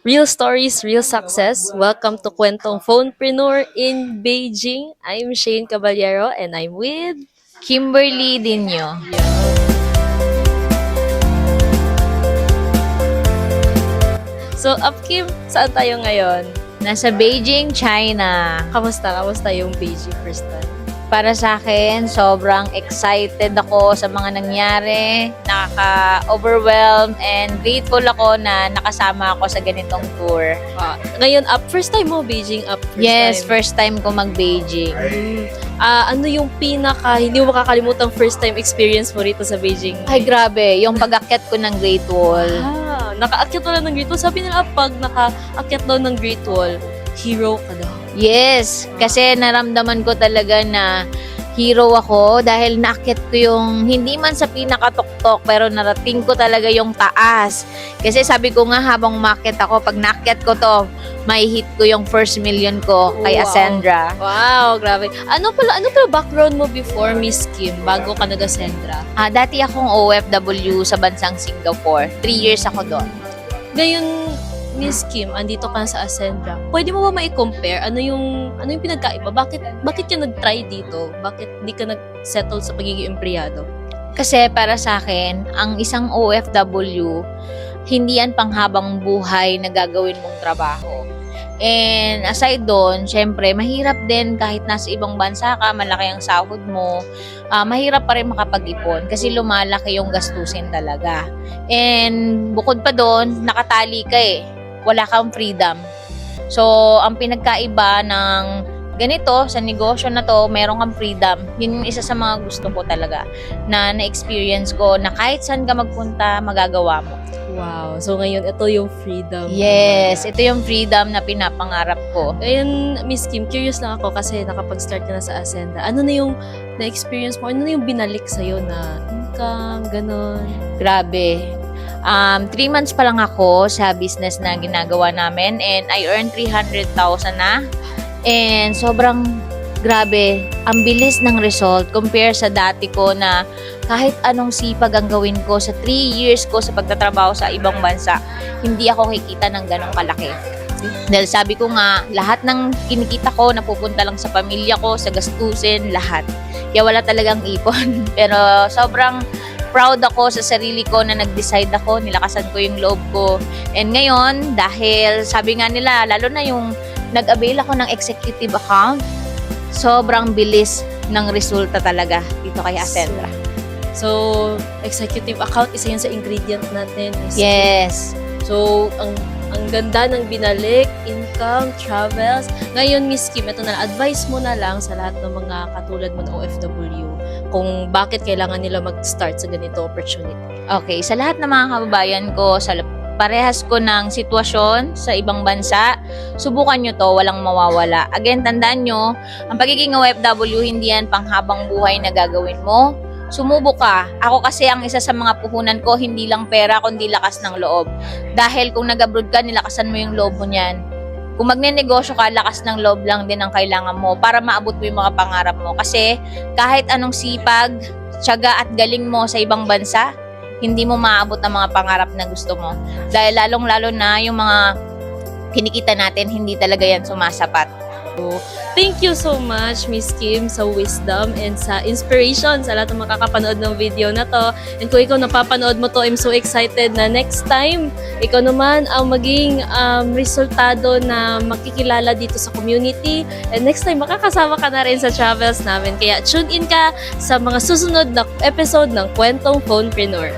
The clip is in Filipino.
Real stories, real success. Welcome to Kwentong Phonepreneur in Beijing. I'm Shane Caballero and I'm with... Kimberly Dinyo. So, Kim, saan tayo ngayon? Nasa Beijing, China. Kamusta? Kamusta yung Beijing first time? Para sa akin, sobrang excited ako sa mga nangyari. Nakaka-overwhelmed and grateful ako na nakasama ako sa ganitong tour. Ngayon, first time mo Beijing Yes, time? first time ko mag-Beijing. Ano yung hindi mo makakalimutang first time experience mo rito sa Beijing? Ay, grabe. Yung pag-akyat ko ng Great Wall. Nakaakyat mo lang ng Great Wall. Sabi nila, pag nakaakyat daw ng Great Wall, hero ka daw. Yes, kasi naramdaman ko talaga na hero ako dahil naakyat ko yung hindi man sa pinakatuktok pero narating ko talaga yung taas. Kasi sabi ko nga habang umakyat ako, pag naakyat ko to, may hit ko yung first million ko kay Wow. Ascendra. Wow, grabe. Ano pala background mo before Miss Kim bago ka nag-Ascendra? Dati akong OFW sa bansang Singapore. 3 years ako doon. Ngayon, Miss Kim, andito ka sa Ascendra. Pwede mo ba ma-compare ano yung pinagkaiba? Bakit ka nag-try dito? Bakit di ka nag-settle sa pagiging empleyado? Kasi para sa akin, ang isang OFW, hindi yan panghabang buhay na gagawin mong trabaho. And aside doon, syempre, mahirap din kahit nasa ibang bansa ka, malaki ang sahod mo, mahirap pa rin makapag-ipon kasi lumalaki yung gastusin talaga. And bukod pa doon, nakatali ka wala kang freedom. So, ang pinagkaiba ng ganito, sa negosyo na to, meron kang freedom. Yun yung isa sa mga gusto ko talaga na na-experience ko na kahit saan ka magpunta, magagawa mo. Wow. So ngayon, ito yung freedom. Yes, ito yung freedom na pinapangarap ko. Ngayon, Miss Kim, curious lang ako kasi nakapag-start ka na sa Ascenda. Ano na yung na-experience mo? Ano na yung binalik sa'yo na income, ganon? Grabe. 3 months pa lang ako sa business na ginagawa namin and I earned 300,000 na. And sobrang grabe, ang bilis ng result compare sa dati ko na kahit anong sipag ang gawin ko sa 3 years ko sa pagtatrabaho sa ibang bansa, hindi ako kikita ng ganong kalaki. Dahil sabi ko nga, lahat ng kinikita ko napupunta lang sa pamilya ko, sa gastusin, lahat. Kaya wala talagang ipon. Pero sobrang proud ako sa sarili ko na nag-decide ako, nilakasan ko yung loob ko. And ngayon, dahil sabi nga nila, lalo na yung nag-avail ako ng executive account, sobrang bilis ng resulta talaga dito kay Ascendra. So, executive account, isa yun sa ingredient natin. Yes. So, ang ganda ng binalik, income, travels. Ngayon, Miss Kim, ito na, advice mo na lang sa lahat ng mga katulad mo na OFW kung bakit kailangan nila mag-start sa ganito opportunity. Okay, sa lahat ng mga kababayan ko, sa parehas ko ng sitwasyon sa ibang bansa, subukan nyo to, walang mawawala. Again, tandaan nyo, ang pagiging OFW, hindi yan panghabang buhay na gagawin mo. Sumubok ka. Ako kasi ang isa sa mga puhunan ko, hindi lang pera, kundi lakas ng loob. Dahil kung nag-abroad ka, nilakasan mo yung loob mo niyan. Kung magnenegosyo ka, lakas ng loob lang din ang kailangan mo para maabot mo yung mga pangarap mo. Kasi kahit anong sipag, tiyaga at galing mo sa ibang bansa, hindi mo maabot ang mga pangarap na gusto mo. Dahil lalong-lalo na yung mga kinikita natin, hindi talaga yan sumasapat. So, thank you so much, Miss Kim, sa wisdom and sa inspiration sa lahat ng makakapanood ng video na to. And kung ikaw napapanood mo to, I'm so excited na next time, ikaw naman ang maging resultado na makikilala dito sa community. And next time, makakasama ka na rin sa travels namin. Kaya tune in ka sa mga susunod na episode ng Kwentong Phonepreneur.